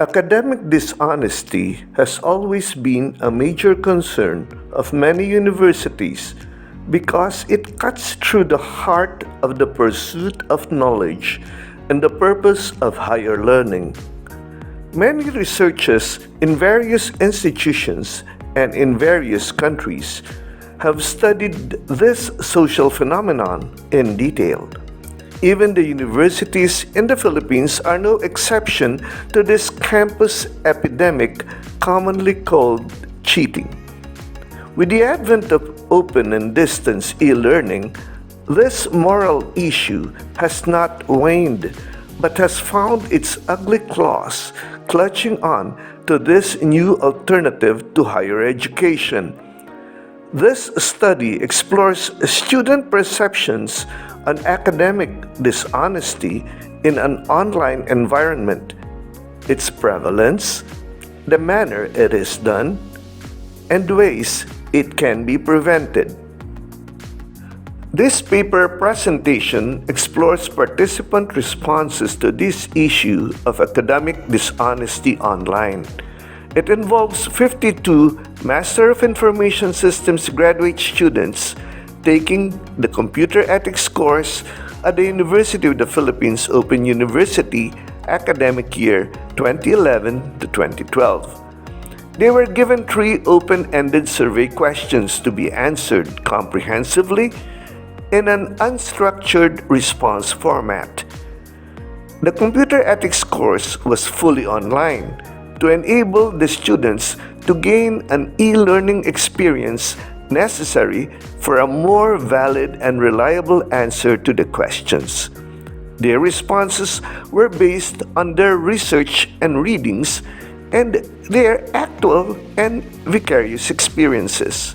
Academic dishonesty has always been a major concern of many universities because it cuts through the heart of the pursuit of knowledge and the purpose of higher learning. Many researchers in various institutions and in various countries have studied this social phenomenon in detail. Even the universities in the Philippines are no exception to this campus epidemic commonly called cheating. With the advent of open and distance e-learning, this moral issue has not waned but has found its ugly claws clutching on to this new alternative to higher education. This study explores student perceptions on academic dishonesty in an online environment, its prevalence, the manner it is done, and ways it can be prevented. This paper presentation explores participant responses to this issue of academic dishonesty online. It involves 52 Master of Information Systems graduate students taking the Computer Ethics course at the University of the Philippines Open University academic year 2011 to 2012. They were given 3 open-ended survey questions to be answered comprehensively in an unstructured response format. The Computer Ethics course was fully online to enable the students to gain an e-learning experience necessary for a more valid and reliable answer to the questions. Their responses were based on their research and readings and their actual and vicarious experiences.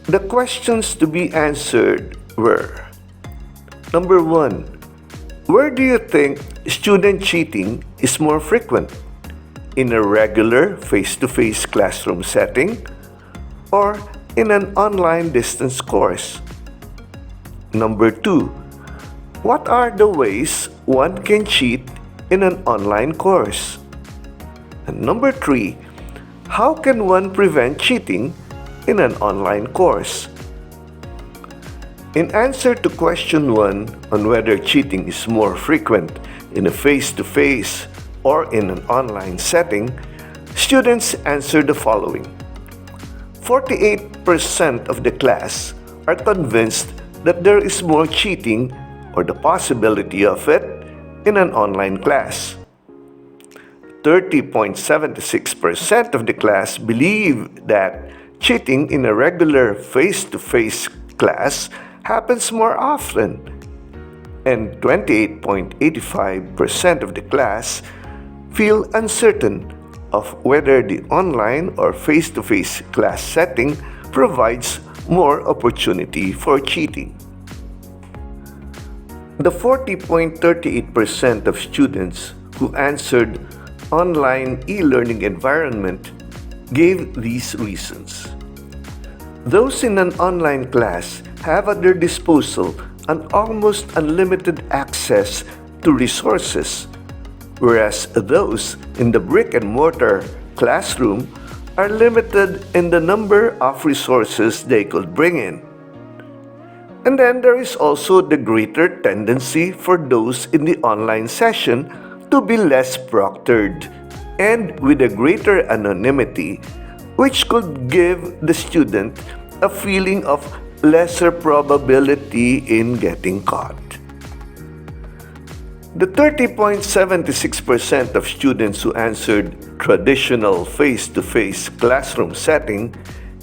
The questions to be answered were: Number 1. Where do you think student cheating is more frequent? In a regular face-to-face classroom setting or in an online distance course? Number 2. What are the ways one can cheat in an online course? And number 3. How can one prevent cheating in an online course? In answer to question 1 on whether cheating is more frequent in a face-to-face or in an online setting, students answered the following. 48% of the class are convinced that there is more cheating or the possibility of it in an online class. 30.76% of the class believe that cheating in a regular face-to-face class happens more often, and 28.85% of the class feel uncertain of whether the online or face-to-face class setting provides more opportunity for cheating. The 40.38% of students who answered online e-learning environment gave these reasons. Those in an online class have at their disposal an almost unlimited access to resources, whereas those in the brick-and-mortar classroom are limited in the number of resources they could bring in. And then there is also the greater tendency for those in the online session to be less proctored and with a greater anonymity, which could give the student a feeling of lesser probability in getting caught. The 30.76% of students who answered traditional face-to-face classroom setting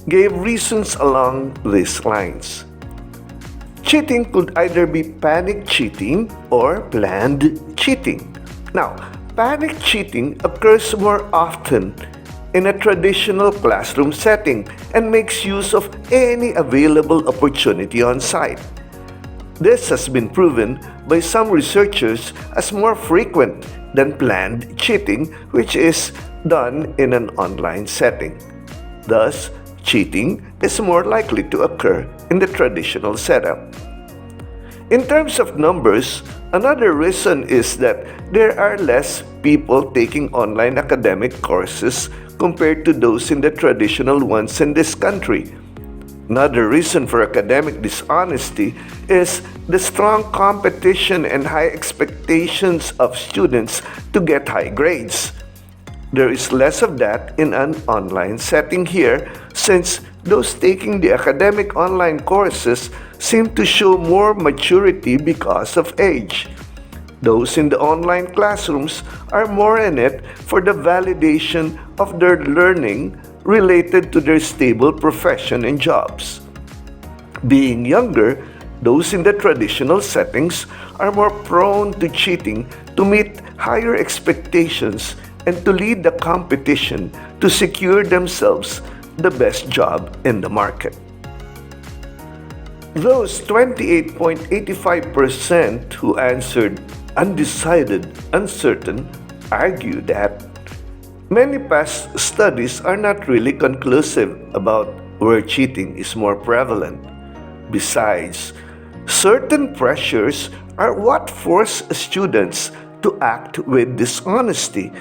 gave reasons along these lines. Cheating could either be panic cheating or planned cheating. Now, panic cheating occurs more often in a traditional classroom setting and makes use of any available opportunity on site. This has been proven by some researchers as more frequent than planned cheating, which is done in an online setting. Thus, cheating is more likely to occur in the traditional setup. In terms of numbers, another reason is that there are less people taking online academic courses compared to those in the traditional ones in this country. Another reason for academic dishonesty is the strong competition and high expectations of students to get high grades. There is less of that in an online setting here, since those taking the academic online courses seem to show more maturity because of age. Those in the online classrooms are more in it for the validation of their learning related to their stable profession and jobs. Being younger, those in the traditional settings are more prone to cheating to meet higher expectations and to lead the competition to secure themselves the best job in the market. Those 28.85% who answered undecided, uncertain, argue that many past studies are not really conclusive about where cheating is more prevalent. Besides, certain pressures are what force students to act with dishonesty,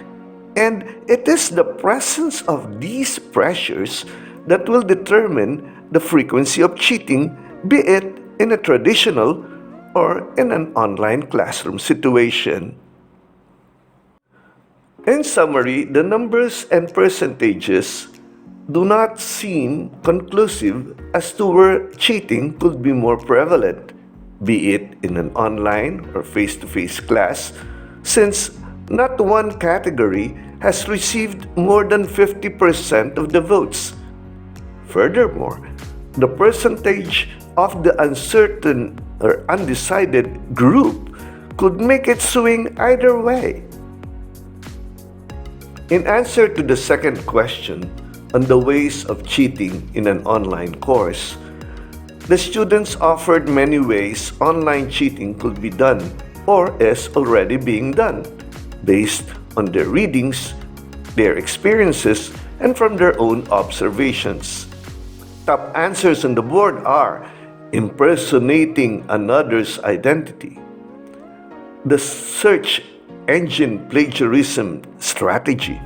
and it is the presence of these pressures that will determine the frequency of cheating, be it in a traditional or in an online classroom situation. In summary, the numbers and percentages do not seem conclusive as to where cheating could be more prevalent, be it in an online or face-to-face class, since not one category has received more than 50% of the votes. Furthermore, the percentage of the uncertain or undecided group could make it swing either way. In answer to the second question on the ways of cheating in an online course, the students offered many ways online cheating could be done or is already being done, based on their readings, their experiences, and from their own observations. Top answers on the board are impersonating another's identity, the search engine plagiarism strategy,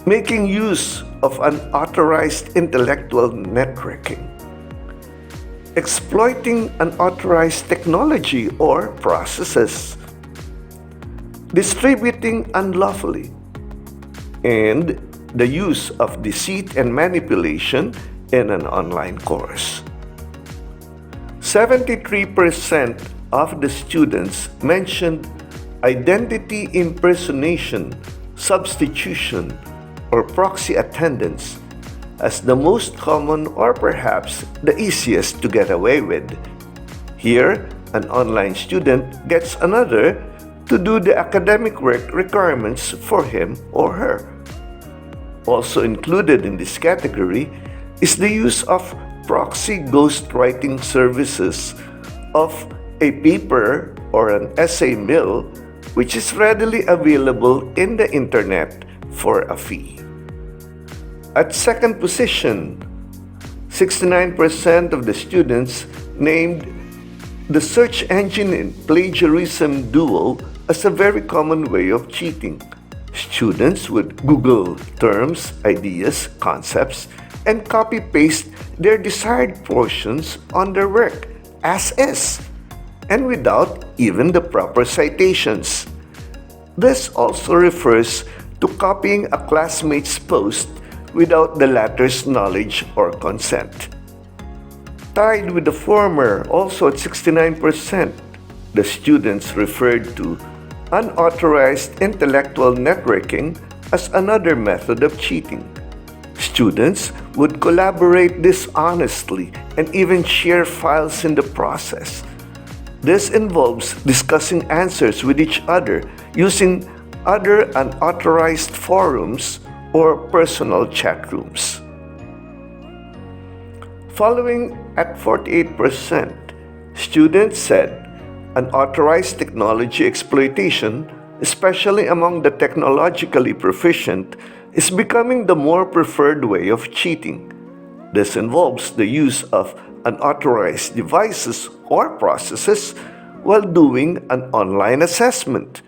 making use of unauthorized intellectual networking, exploiting unauthorized technology or processes, distributing unlawfully, and the use of deceit and manipulation in an online course. 73% of the students mentioned identity impersonation, substitution, or proxy attendance as the most common or perhaps the easiest to get away with. Here, an online student gets another to do the academic work requirements for him or her. Also included in this category is the use of proxy ghostwriting services of a paper or an essay mill, which is readily available in the internet for a fee. At second position, 69% of the students named the search engine plagiarism duo as a very common way of cheating. Students would Google terms, ideas, concepts, and copy-paste their desired portions on their work as is, and without even the proper citations. This also refers to copying a classmate's post without the latter's knowledge or consent. Tied with the former, also at 69%, the students referred to unauthorized intellectual networking as another method of cheating. Students would collaborate dishonestly and even share files in the process. This involves discussing answers with each other using other unauthorized forums or personal chat rooms. Following at 48%, students said unauthorized technology exploitation, especially among the technologically proficient, is becoming the more preferred way of cheating. This involves the use of unauthorized devices or processes while doing an online assessment.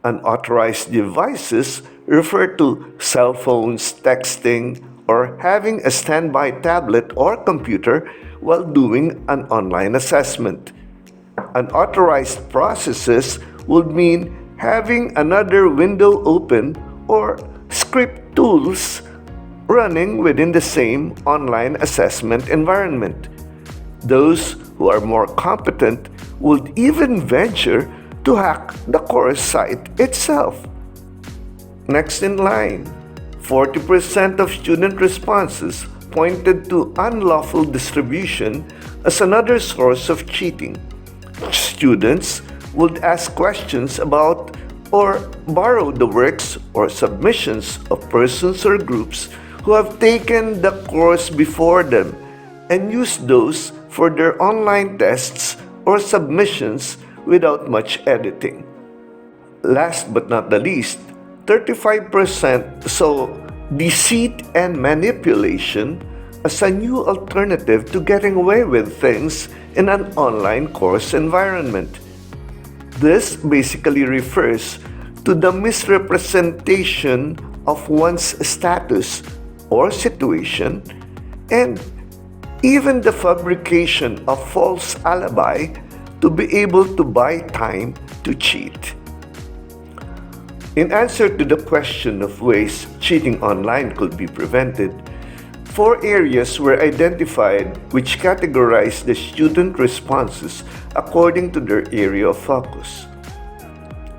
Unauthorized devices refer to cell phones, texting, or having a standby tablet or computer while doing an online assessment. Unauthorized processes would mean having another window open or script tools running within the same online assessment environment. Those who are more competent would even venture to hack the course site itself. Next in line, 40% of student responses pointed to unlawful distribution as another source of cheating. Students would ask questions about or borrow the works or submissions of persons or groups who have taken the course before them and use those for their online tests or submissions without much editing. Last but not the least, 35% saw deceit and manipulation as a new alternative to getting away with things in an online course environment. This basically refers to the misrepresentation of one's status or situation and even the fabrication of false alibi to be able to buy time to cheat. In answer to the question of ways cheating online could be prevented, 4 areas were identified which categorize the student responses according to their area of focus.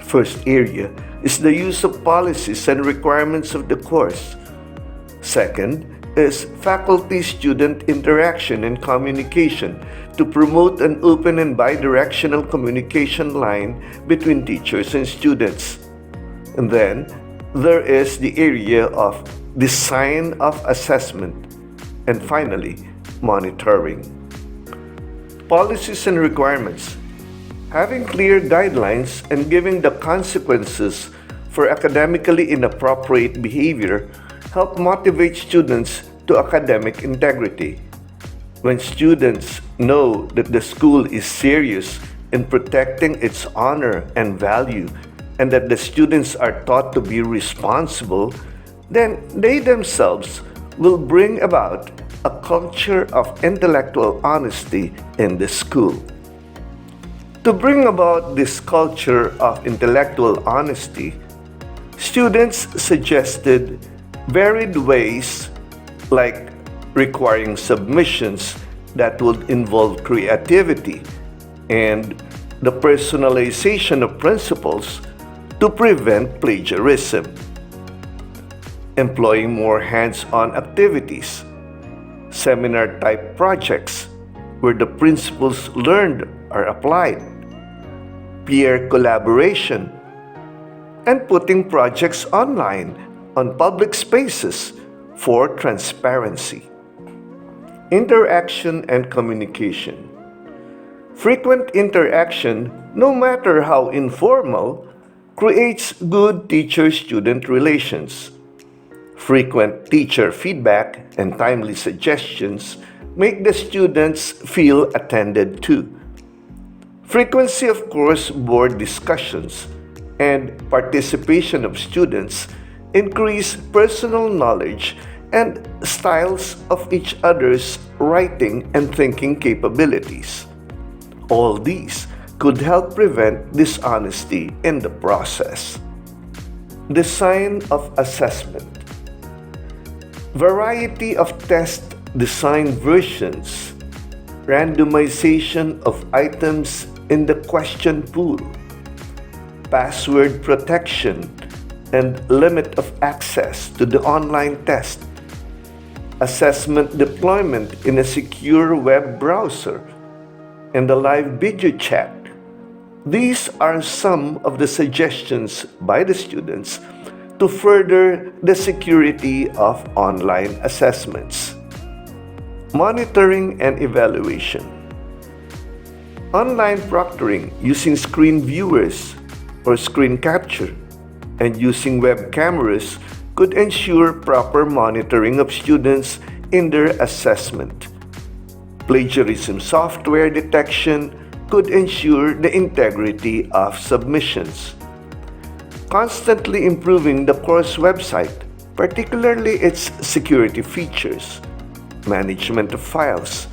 First area is the use of policies and requirements of the course. Second is faculty-student interaction and communication to promote an open and bidirectional communication line between teachers and students. And then there is the area of design of assessment, and finally, monitoring. Policies and requirements. Having clear guidelines and giving the consequences for academically inappropriate behavior help motivate students to academic integrity. When students know that the school is serious in protecting its honor and value, and that the students are taught to be responsible, then they themselves will bring about a culture of intellectual honesty in the school. To bring about this culture of intellectual honesty, students suggested varied ways like requiring submissions that would involve creativity and the personalization of principles to prevent plagiarism, employing more hands-on activities, seminar-type projects where the principles learned are applied, peer collaboration, and putting projects online on public spaces for transparency. Interaction and communication. Frequent interaction, no matter how informal, creates good teacher-student relations. Frequent teacher feedback and timely suggestions make the students feel attended to. Frequency of course board discussions and participation of students increase personal knowledge and styles of each other's writing and thinking capabilities. All these could help prevent dishonesty in the process. Design of assessment. Variety of test design versions, randomization of items in the question pool, password protection, and limit of access to the online test, assessment deployment in a secure web browser, and the live video chat. These are some of the suggestions by the students to further the security of online assessments. Monitoring and evaluation. Online proctoring using screen viewers or screen capture and using web cameras could ensure proper monitoring of students in their assessment. Plagiarism software detection could ensure the integrity of submissions. constantly improving the course website, particularly its security features, management of files,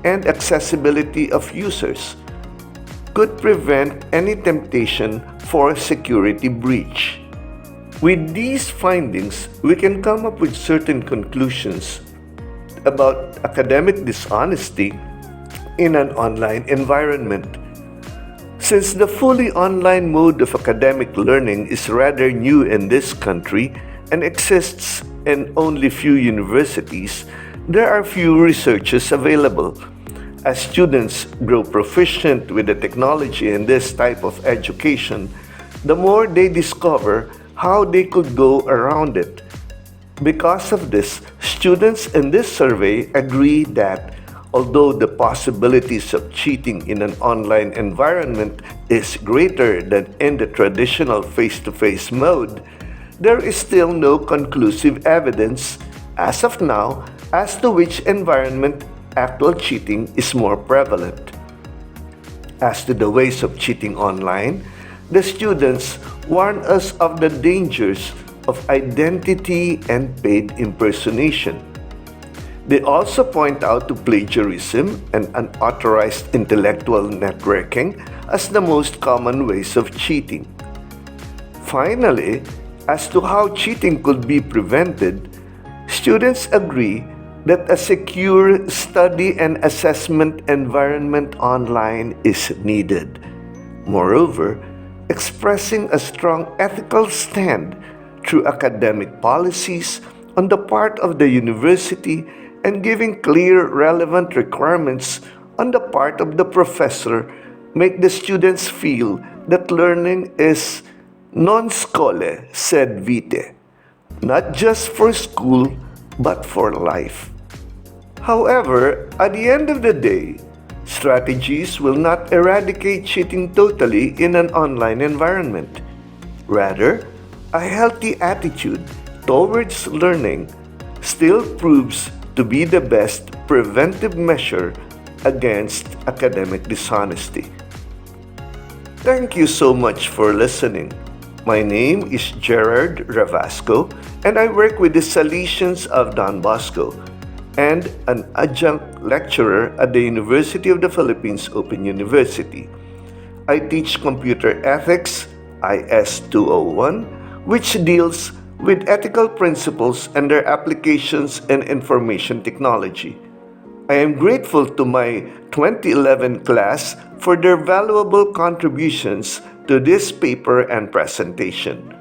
and accessibility of users, could prevent any temptation for security breach. With these findings, we can come up with certain conclusions about academic dishonesty in an online environment. Since the fully online mode of academic learning is rather new in this country and exists in only few universities, there are few researches available. As students grow proficient with the technology in this type of education, the more they discover how they could go around it. Because of this, students in this survey agree that although the possibilities of cheating in an online environment is greater than in the traditional face-to-face mode, there is still no conclusive evidence as of now as to which environment actual cheating is more prevalent. As to the ways of cheating online, the students warn us of the dangers of identity and paid impersonation. They also point out to plagiarism and unauthorized intellectual networking as the most common ways of cheating. Finally, as to how cheating could be prevented, students agree that a secure study and assessment environment online is needed. Moreover, expressing a strong ethical stand through academic policies on the part of the university and giving clear, relevant requirements on the part of the professor make the students feel that learning is non scholae sed vitae, not just for school, but for life. However, at the end of the day, strategies will not eradicate cheating totally in an online environment. Rather, a healthy attitude towards learning still proves to be the best preventive measure against academic dishonesty. Thank you so much for listening. My name is Gerard Ravasco, and I work with the Salesians of Don Bosco and an adjunct lecturer at the University of the Philippines Open University. I teach computer ethics, IS 201, which deals with ethical principles and their applications in information technology. I am grateful to my 2011 class for their valuable contributions to this paper and presentation.